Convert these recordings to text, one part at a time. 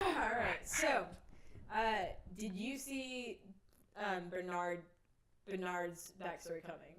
All right. So, did you see Bernard's backstory coming?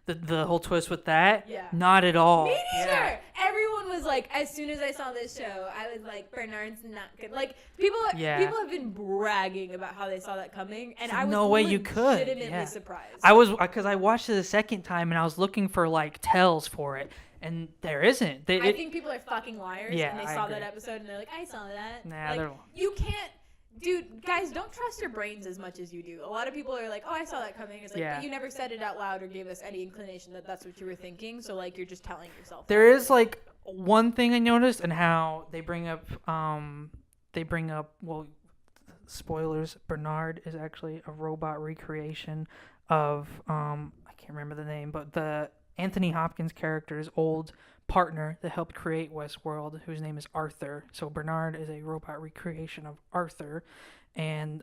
The whole twist with that? Yeah. Not at all. Me neither. Yeah. Everyone was like, as soon as I saw this show, I was like, Bernard's not good. Like people have been bragging about how they saw that coming, and I was no way you could. legitimately surprised. I was because I watched it the second time and I was looking for like tells for it, and there isn't. I think people are fucking liars, Yeah, and they I saw agree. that episode and they're like, I saw that. Nah, like, they're. you can't. Dude, guys, don't trust your brains as much as you do. A lot of people are like, oh, I saw that coming. It's like, Yeah. but you never said it out loud or gave us any inclination that that's what you were thinking. So, like, you're just telling yourself. There is, like, one thing I noticed and how they bring up, well, spoilers, Bernard is actually a robot recreation of, I can't remember the name, but the Anthony Hopkins character's old partner that helped create Westworld, whose name is Arthur. So Bernard is a robot recreation of Arthur. And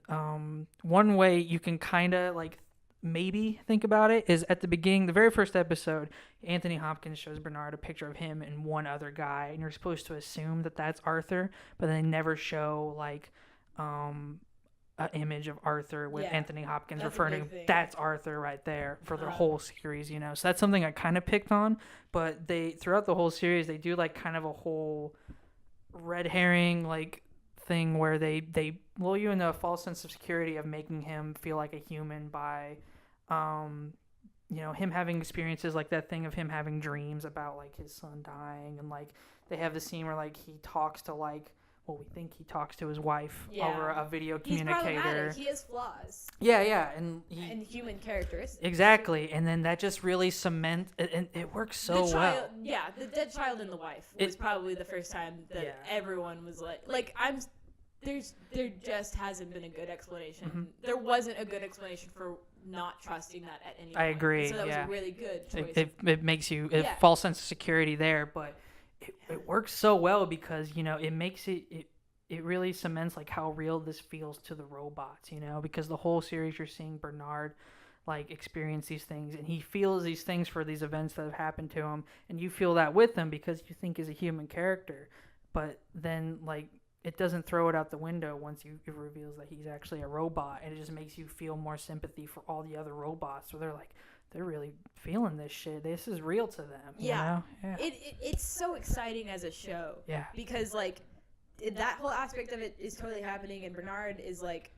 one way you can kind of like maybe think about it is at the beginning, the very first episode, Anthony Hopkins shows Bernard a picture of him and one other guy, and you're supposed to assume that that's Arthur, but they never show like an image of Arthur with Anthony Hopkins referring to that's Arthur right there for the whole series, you know. So that's something I kind of picked on, but they throughout the whole series they do like kind of a whole red herring like thing where they lull you into a false sense of security of making him feel like a human by him having experiences like that thing of him having dreams about like his son dying, and like they have the scene where like he talks to like we think he talks to his wife over a video communicator. He's problematic. He has flaws. Yeah, and human characteristics. Exactly, and then that just really cements, and it works so well. Yeah, the dead child and the wife was probably the first time that everyone was like there just hasn't been a good explanation. Mm-hmm. There wasn't a good explanation for not trusting that at any point. I agree. So that was a really good choice. It makes you a false sense of security there, but it works so well because it makes it really cements like how real this feels to the robots, because the whole series you're seeing Bernard like experience these things, and he feels these things for these events that have happened to him, and you feel that with him because you think he's a human character, but then like it doesn't throw it out the window once it reveals that he's actually a robot, and it just makes you feel more sympathy for all the other robots. So they're really feeling this shit. This is real to them. Yeah. You know? It's so exciting as a show. Yeah. Because like that whole aspect of it is totally happening, and Bernard is like,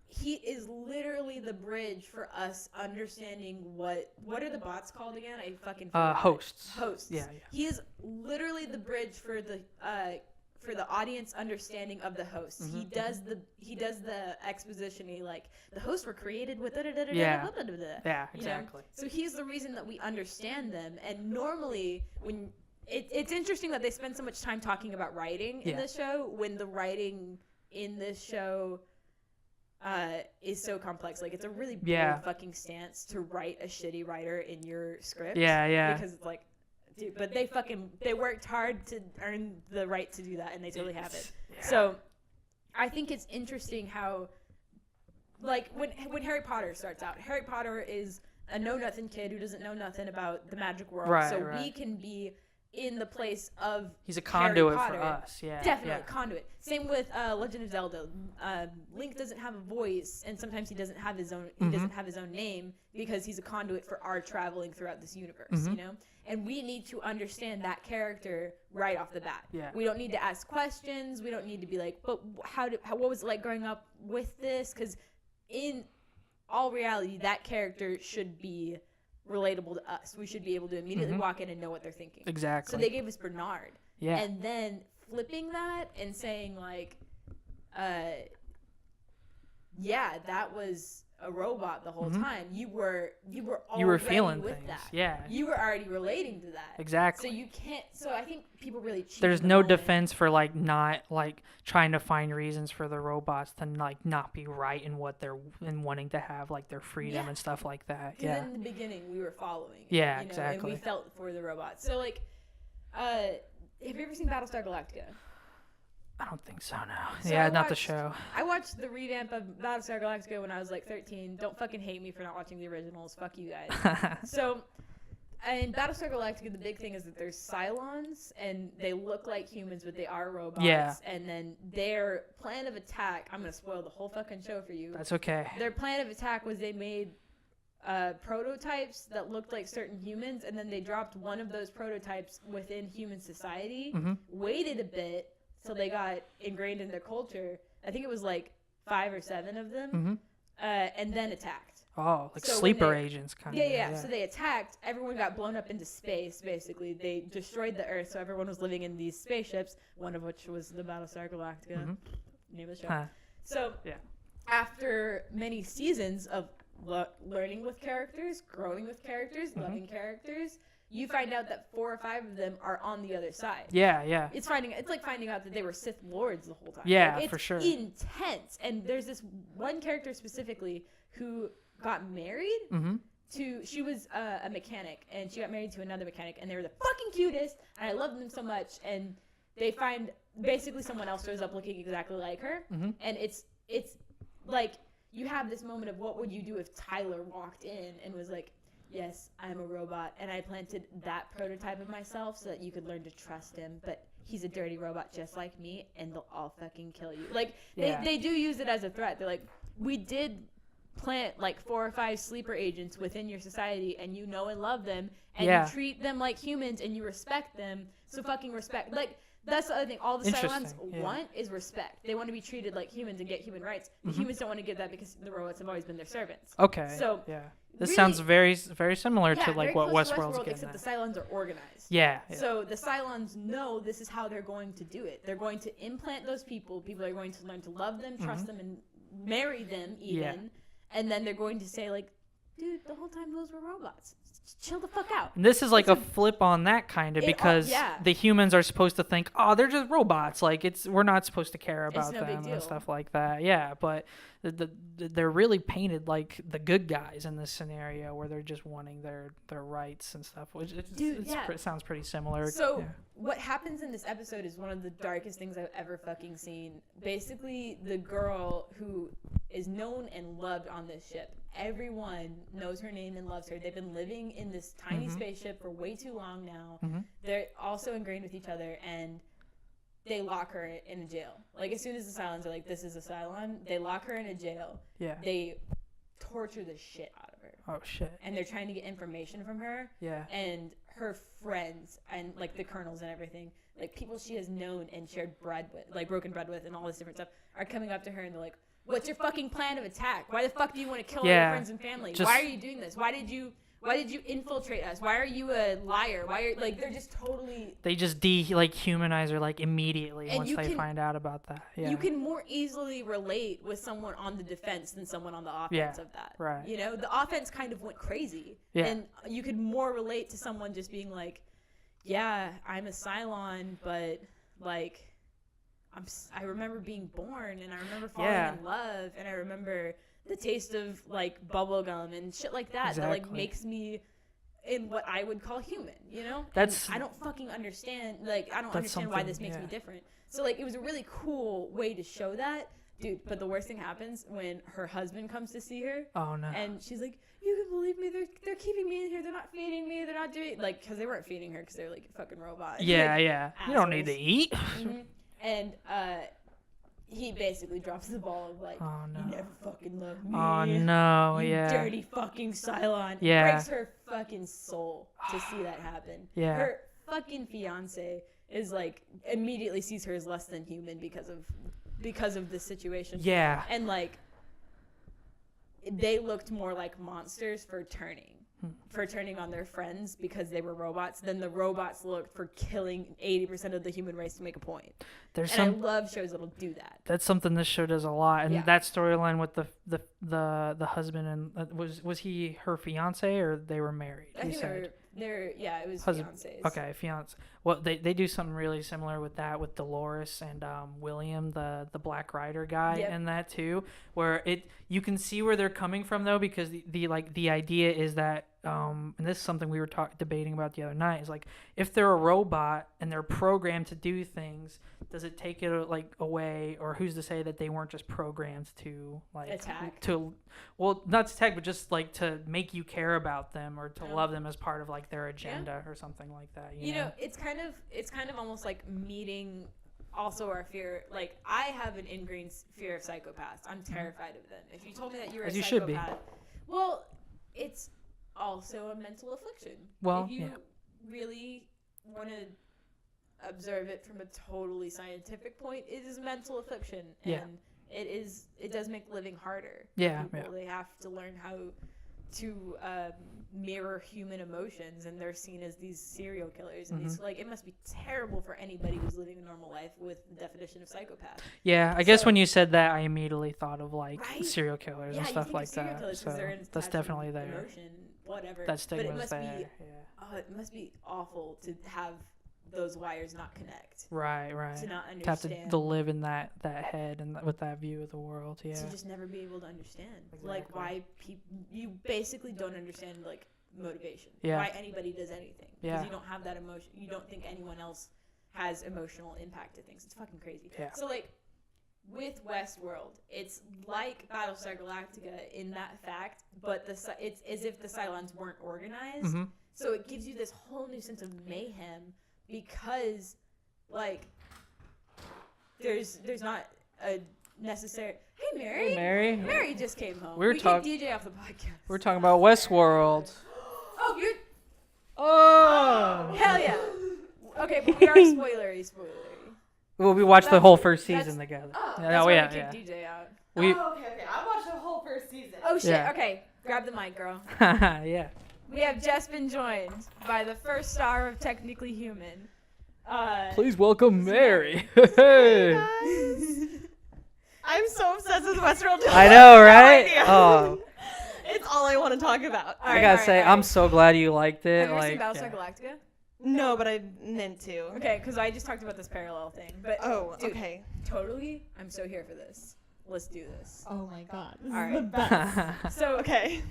he is literally the bridge for us understanding what are the bots called again? I fucking forgot. Hosts. Yeah. He is literally the bridge for the audience understanding of the hosts. Mm-hmm. He does the exposition. He like the hosts were created with Yeah, exactly. So he's the reason that we understand them. And normally when it's interesting that they spend so much time talking about writing in this show when the writing in this show is so complex. Like it's a really bold fucking stance to write a shitty writer in your script. Yeah. Because it's like, dude, but they worked hard to earn the right to do that, and they totally have it. Yeah. So I think it's interesting how, like, when Harry Potter starts out, Harry Potter is a know-nothing kid who doesn't know nothing about the magic world. Right. We can be in the place of he's a conduit for us. Yeah. Definitely conduit. Same with Legend of Zelda. Link doesn't have a voice, and sometimes he doesn't have his own. He doesn't have his own name because he's a conduit for our traveling throughout this universe. And we need to understand that character right off the bat. Yeah. We don't need to ask questions. We don't need to be like, but what was it like growing up with this? Because in all reality, that character should be relatable to us. We should be able to immediately walk in and know what they're thinking. Exactly. So they gave us Bernard. Yeah. And then flipping that and saying like, that was a robot the whole time. You were feeling with things. that. Yeah. You were already relating to that. Exactly. So you can't. So I think people really cheat. There's no defense for like not like trying to find reasons for the robots to like not be right in what they're in wanting to have like their freedom and stuff like that. Yeah. In the beginning, we were following. Yeah, And exactly. we felt for the robots. So like, have you ever seen Battlestar Galactica? I don't think so, no. So not the show. I watched the revamp of Battlestar Galactica when I was like 13. Don't fucking hate me for not watching the originals. Fuck you guys. So in Battlestar Galactica, the big thing is that there's Cylons, and they look like humans, but they are robots. Yeah. And then their plan of attack, I'm going to spoil the whole fucking show for you. That's okay. Their plan of attack was they made prototypes that looked like certain humans, and then they dropped one of those prototypes within human society, waited a bit till they got ingrained in their culture. I think it was like 5 or 7 of them, and then attacked. Oh, like so sleeper agents kind of. Yeah. So they attacked. Everyone got blown up into space, basically. They destroyed the Earth, so everyone was living in these spaceships, one of which was the Battlestar Galactica, name of the show. Huh. So after many seasons of learning with characters, growing with characters, loving characters, you find out that 4 or 5 of them are on the other side. Yeah. It's like finding out that they were Sith Lords the whole time. Yeah, like, for sure. It's intense. And there's this one character specifically who got married to, she was a mechanic, and she got married to another mechanic, and they were the fucking cutest, and I loved them so much, and they find basically someone else shows up looking exactly like her, and it's like, you have this moment of what would you do if Tyler walked in and was like, yes, I'm a robot, and I planted that prototype of myself so that you could learn to trust him, but he's a dirty robot just like me, and they'll all fucking kill you. Like, they do use it as a threat. They're like, we did plant like 4 or 5 sleeper agents within your society, and you know and love them, and you treat them like humans, and you respect them, so fucking respect. Like, that's the other thing. All the Cylons want is respect. They want to be treated like humans and get human rights. The humans don't want to get that because the robots have always been their servants. Okay. So this really, sounds very similar to like what Westworld's getting except at. the Cylons are organized. Yeah. So the Cylons know this is how they're going to do it. They're going to implant those people. People are going to learn to love them, trust them, and marry them even. Yeah. And then they're going to say, like, dude, the whole time those were robots. Chill the fuck out. And this is like a flip on that kind of, because the humans are supposed to think, oh, they're just robots. Like, we're not supposed to care about them and stuff like that. Yeah, but they're really painted like the good guys in this scenario, where they're just wanting their rights and stuff, which sounds pretty similar. So what happens in this episode is one of the darkest things I've ever fucking seen. Basically, the girl who is known and loved on this ship, everyone knows her name and loves her. They've been living in this tiny spaceship for way too long now. They're also ingrained with each other, and they lock her in a jail. Like, as soon as the Cylons are like, this is a Cylon, they lock her in a jail. Yeah. They torture the shit out of her. Oh, shit. And they're trying to get information from her. Yeah. And her friends and, like, the colonels and everything, like, people she has known and shared bread with, like, broken bread with and all this different stuff, are coming up to her and they're like, what's your fucking plan of attack? Why the fuck do you want to kill all your friends and family? Why are you doing this? Why did you infiltrate us? Why are you a liar? They're just totally... They just humanize her, like, immediately once they find out about that. Yeah. You can more easily relate with someone on the defense than someone on the offense of that. Right. You know, the offense kind of went crazy. Yeah. And you could more relate to someone just being like, yeah, I'm a Cylon, but, like... I remember being born, and I remember falling in love, and I remember the taste of, like, bubble gum and shit like that. Exactly. That, like, makes me in what I would call human, you know? I don't fucking understand, like, I don't understand why this makes me different. So, like, it was a really cool way to show that. Dude, but the worst thing happens when her husband comes to see her. Oh, no. And she's like, you can believe me, they're keeping me in here, they're not feeding me, they're not doing, like, because they weren't feeding her because they're, like, a fucking robot. Yeah, like, yeah. You don't need to eat. And he basically drops the ball of like, you never fucking loved me. Oh no, you dirty fucking Cylon. Yeah. It breaks her fucking soul to see that happen. Yeah. Her fucking fiance is like, immediately sees her as less than human because of this situation. Yeah. And like, they looked more like monsters for turning on their friends because they were robots than the robots looked for killing 80% of the human race to make a point. I love shows that'll do that. That's something this show does a lot. And that storyline with the husband, and was he her fiance or they were married? I think it was fiance. Okay, fiance. well, they do something really similar with that with Dolores and William, the Black Rider guy, Yep. and that too, where you can see where they're coming from though, because the idea is that and this is something we were debating about the other night, is like, if they're a robot and they're programmed to do things, does it take it like away, or who's to say that they weren't just programmed to like attack? Well, not to attack, but just like to make you care about them or to love them as part of like their agenda or something like that. You know, it's kind of almost like meeting also our fear. Like, I have an ingrained fear of psychopaths. I'm terrified of them. If you told me that you were as a you psychopath, should be. Well, it's also a mental affliction. Well, if you really want to observe it from a totally scientific point, it is mental affliction, and it does make living harder. Yeah, people. They have to learn how to mirror human emotions, and they're seen as these serial killers, and these, like, it must be terrible for anybody who's living a normal life with the definition of psychopath. Yeah, I guess when you said that, I immediately thought of like Right? serial killers and stuff like serial that. killers, So that's definitely there. Emotion, whatever. That stigma's but it must there. be, it must be awful to have those wires not connect. Right. To not understand. To have to live in that head and with that view of the world. Yeah. To just never be able to understand, Exactly. like, why you basically don't understand, like, motivation. Yeah. Why anybody does anything. Because Yeah. you don't have that emotion. You don't think anyone else has emotional impact to things. It's fucking crazy. Yeah. So, like, with Westworld, it's like Battlestar Galactica in that fact, but it's as if the Cylons weren't organized. Mm-hmm. So it gives you this whole new sense of mayhem because, like, there's not a necessary. Hey, Mary. Hey, Mary. Mary just came home. We were kicked DJ off the podcast. We're talking about Westworld. Oh, you're. Oh. Hell yeah. Okay, but we are spoilery. Well, we watched the whole first season that's- together. Oh, Yeah, that's oh, why yeah, we kicked DJ out. We. Okay. I watched the whole first season. Oh shit. Yeah. Okay, grab the mic, girl. Yeah. We have just been joined by the first star of Technically Human. Please welcome Mary. Hey, I'm so obsessed with Westworld. I know, right? idea. Oh, It's all I want to talk about. I gotta say, I'm so glad you liked it. Have you ever seen Like, Battlestar Galactica? No, but I meant to. Okay, because I just talked about this parallel thing. But Oh, dude, okay. totally, I'm so here for this. Let's do this. Oh my god. This All is right. the best. So Okay.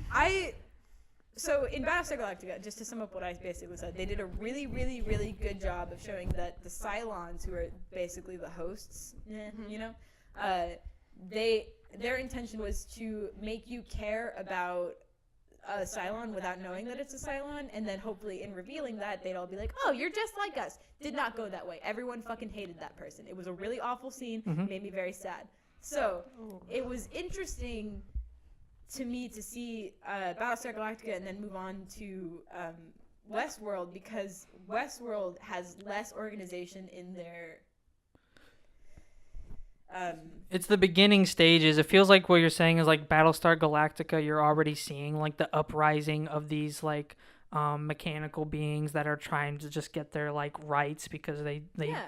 So in Battlestar Galactica, just to sum up what I basically said, they did a really, really, really good job of showing that the Cylons, who are basically the hosts, you know, their intention was to make you care about a Cylon without knowing that it's a Cylon, and then hopefully in revealing that, they'd all be like, oh, you're just like us. Did not go that way. Everyone fucking hated that person. It was a really awful scene, made me very sad. So it was interesting to me to see Battlestar Galactica and then move on to Westworld, because Westworld has less organization in their it's the beginning stages. It feels like what you're saying is like Battlestar Galactica. You're already seeing like the uprising of these like mechanical beings that are trying to just get their like rights because they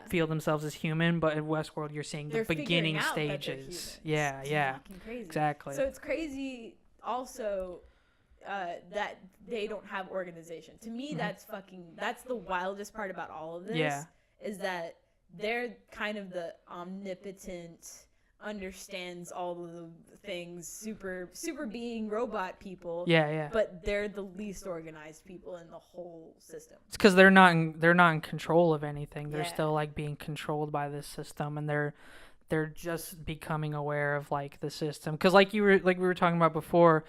feel themselves as human. But in Westworld, you're seeing the beginning stages. Yeah, crazy. Exactly. So it's crazy also that they don't have organization. To me, that's the wildest part about all of this. Yeah. Is that they're kind of the omnipotent, understands all of the things, super being robot people. Yeah. But they're the least organized people in the whole system. It's because they're not in control of anything. They're Yeah. still like being controlled by this system, and they're just becoming aware of like the system. Because like we were talking about before,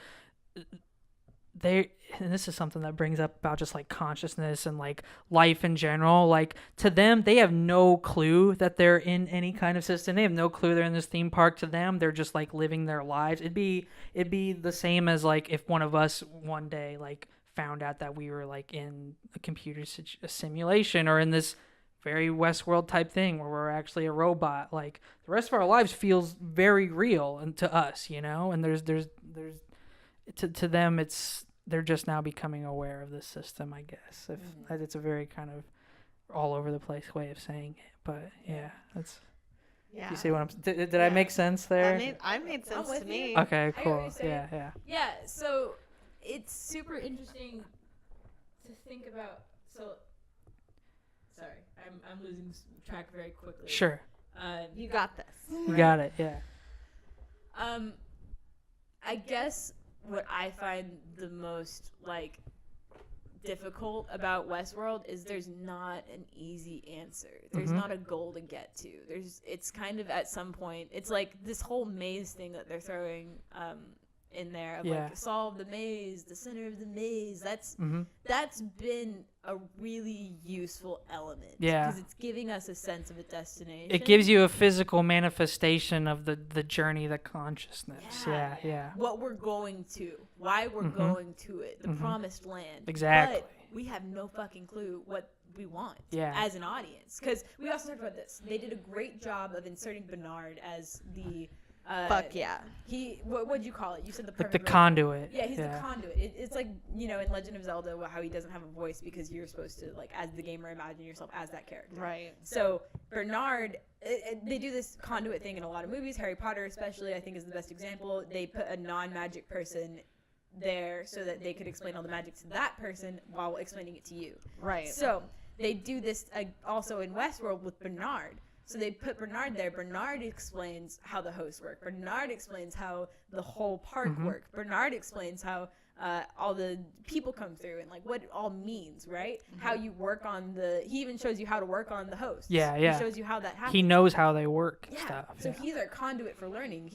and this is something that brings up about just like consciousness and like life in general. Like to them, they have no clue that they're in any kind of system. They have no clue they're in this theme park. To them, they're just like living their lives. It'd be the same as like if one of us one day like found out that we were like in a computer simulation or in this very Westworld type thing where we're actually a robot. Like the rest of our lives feels very real and to us, you know. And there's to them, they're just now becoming aware of this system, I guess. It's a very kind of all over the place way of saying it, but yeah, that's. Yeah. You see what I'm? Did I make sense there? I made sense to me. you. Okay, I get what cool. you're saying. Yeah. Yeah, so it's super interesting to think about. Sorry, I'm losing track very quickly. Sure. You got this. You got it. Yeah. I guess what I find the most like difficult about Westworld is there's not an easy answer. There's not a goal to get to. It's kind of at some point it's like this whole maze thing that they're throwing in there of like solve the maze, the center of the maze. That's been a really useful element. Yeah. Because it's giving us a sense of a destination. It gives you a physical manifestation of the journey, the consciousness. Yeah. What we're going to, why we're going to it, the promised land. Exactly. But we have no fucking clue what we want as an audience. Because we also talked about this. They did a great job of inserting Bernard as the... Fuck yeah. What'd you call it? You said the like perfect the conduit. Yeah, he's the conduit. It's like, in Legend of Zelda, how he doesn't have a voice because you're supposed to, like, as the gamer, imagine yourself as that character. Right. So Bernard, they do this conduit thing in a lot of movies. Harry Potter, especially, I think is the best example. They put a non-magic person there so that they could explain all the magic to that person while explaining it to you. Right. So they do this also in Westworld with Bernard. So they put Bernard there. Bernard explains how the hosts work. Bernard explains how the whole park works. Bernard explains how all the people come through and like what it all means, right? How you work on he even shows you how to work on the hosts. He shows you how that happens. He knows how they work and stuff. So he's our conduit for learning.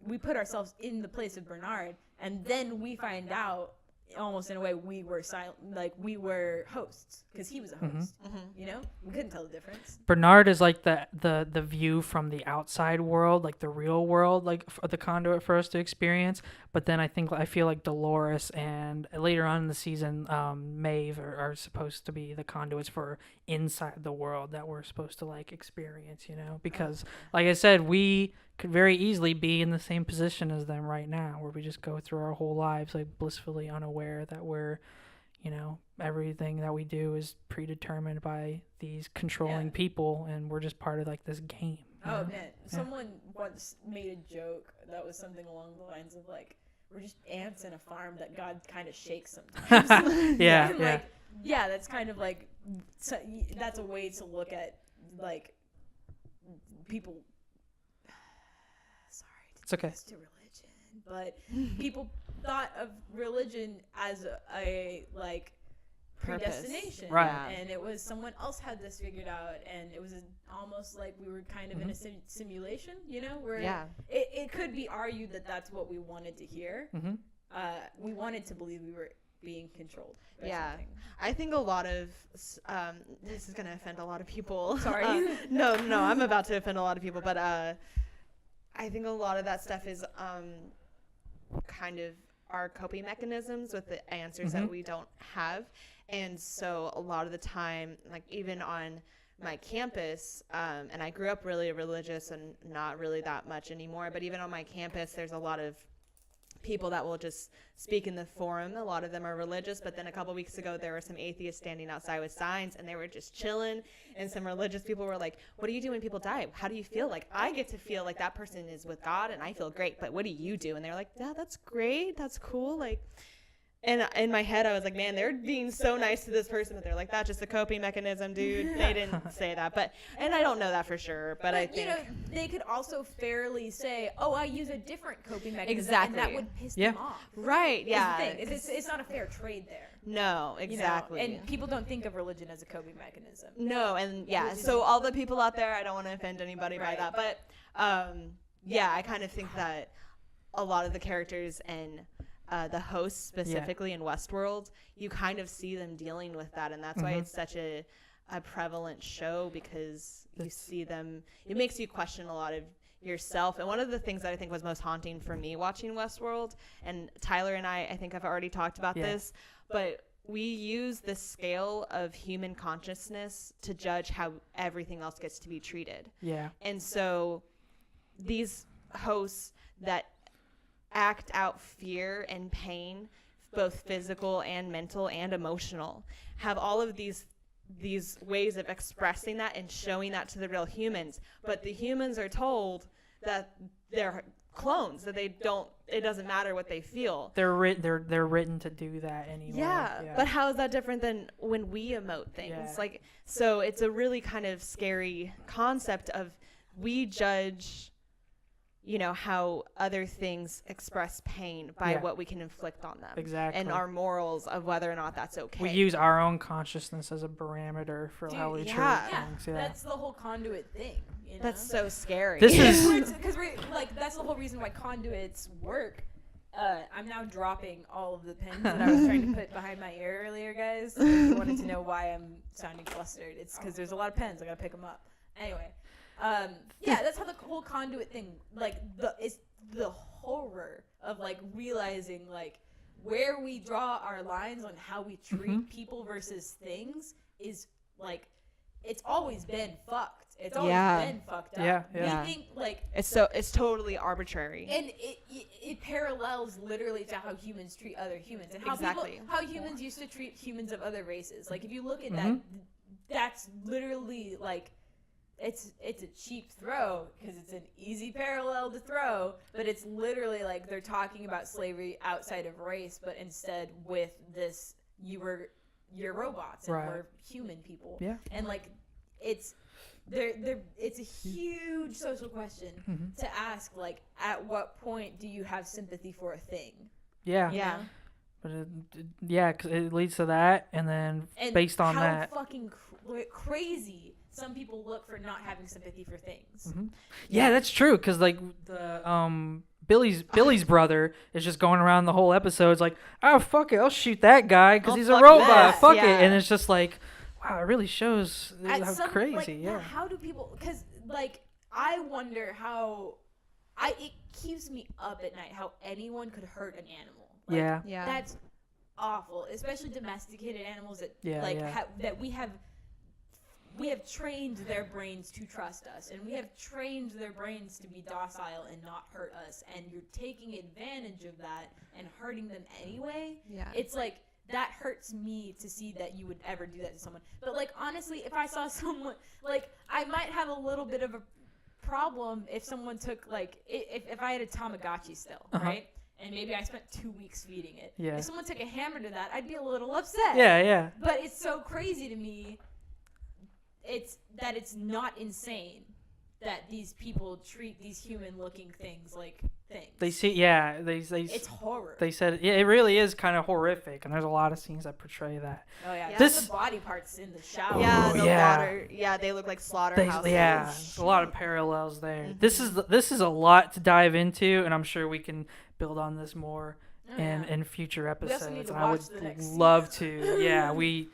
We put ourselves in the place of Bernard, and then we find out almost in a way we were silent, like we were hosts because he was a host. We couldn't tell the difference. Bernard is like the view from the outside world, like the real world, like the conduit for us to experience. But then I feel like Dolores and later on in the season, Maeve are supposed to be the conduits for inside the world that we're supposed to like experience, because like I said, we could very easily be in the same position as them right now, where we just go through our whole lives like blissfully unaware that we're, everything that we do is predetermined by these controlling people, and we're just part of like this game. Oh man, someone once made a joke that was something along the lines of like, we're just ants in a farm that God kind of shakes sometimes. That's kind of like, that's a way to look at like people. It's okay. To religion, but people thought of religion as a like predestination, right? And it was someone else had this figured out, and it was almost like we were kind of in a simulation, where it could be argued that that's what we wanted to hear. We wanted to believe we were being controlled. Something. I think a lot of this is going to offend a lot of people. Sorry. No, I'm about to offend a lot of people, but I think a lot of that stuff is kind of our coping mechanisms with the answers that we don't have. And so a lot of the time, like even on my campus, and I grew up really religious and not really that much anymore, but even on my campus, there's a lot of people that will just speak in the forum. A lot of them are religious, but then a couple weeks ago there were some atheists standing outside with signs, and they were just chilling, and some religious people were like, what do you do when people die? How do you feel? Like, I get to feel like that person is with God and I feel great, but what do you do? And they're like, yeah, that's great, that's cool. Like, and in my head I was like, man, they're being so nice to this person, but they're like, that's just a coping mechanism, dude. They didn't say that, but and I don't know that for sure, but I think they could also fairly say, oh, I use a different coping mechanism. Exactly. And that would piss them off. Right. Yeah. It's not a fair trade there. No, exactly. And people don't think of religion as a coping mechanism. No, and so all the people out there, I don't want to offend anybody by that, but I kind of think that a lot of the characters and the hosts specifically in Westworld, you kind of see them dealing with that, and that's why it's such a prevalent show, because you see them, it makes you question a lot of yourself. And one of the things that I think was most haunting for me watching Westworld, and Tyler and I think I've already talked about this, but we use the scale of human consciousness to judge how everything else gets to be treated. Yeah. And so these hosts that act out fear and pain, both physical and mental and emotional, have all of these ways of expressing that and showing that to the real humans. But the humans are told that they're clones, that they don't, it doesn't matter what they feel. They're written to do that anyway. Yeah, but how is that different than when we emote things? Yeah. Like, so it's a really kind of scary concept of, we judge, you know, how other things express pain by what we can inflict on them. Exactly. And our morals of whether or not that's okay. We use our own consciousness as a parameter for how we treat things. Yeah, that's the whole conduit thing. You know? That's so scary. This is because we're like, that's the whole reason why conduits work. I'm now dropping all of the pins that I was trying to put behind my ear earlier, guys. If you wanted to know why I'm sounding flustered, it's because there's a lot of pens. I gotta pick them up. Anyway, yeah, that's how the whole conduit thing, like, it's the horror of like realizing like where we draw our lines on how we treat people versus things is like, it's always been fucked. It's always been fucked up. Yeah. We think like it's totally arbitrary. And it parallels literally to how humans treat other humans, and how how humans used to treat humans of other races. Like, if you look at that, that's literally like, it's a cheap throw because it's an easy parallel to throw, but it's literally like they're talking about slavery outside of race, but instead with this, you're robots and we're human people. Yeah. And like, it's a huge social question to ask, like, at what point do you have sympathy for a thing? Yeah. But because it leads to that, and then based on that, how fucking crazy some people look for not having sympathy for things. Yeah, that's true. Because like the Billy's brother is just going around the whole episode. It's like, oh fuck it, I'll shoot that guy because he's a robot. This. Fuck it, and it's just like, wow, it really shows how crazy. Like, how do people? Because like, I wonder how. It keeps me up at night how anyone could hurt an animal. Like, Yeah. That's awful, especially domesticated animals that that we have trained their brains to trust us, and we have trained their brains to be docile and not hurt us, and you're taking advantage of that and hurting them anyway. Yeah. It's like, that hurts me to see that you would ever do that to someone. But like, honestly, if I saw someone, like, I might have a little bit of a problem if someone took, like, if I had a Tamagotchi still, right? And maybe I spent 2 weeks feeding it. Yeah. If someone took a hammer to that, I'd be a little upset. Yeah. But it's so crazy to me. It's not insane that these people treat these human-looking things like things. They see, it's horror. They said it really is kind of horrific, and there's a lot of scenes that portray that. Oh yeah, this the body parts in the shower. Yeah, the water. Yeah, they look like slaughterhouses. There's a lot of parallels there. This is a lot to dive into, and I'm sure we can build on this more in future episodes. We also need to and I watch would the next love season. to. Yeah, we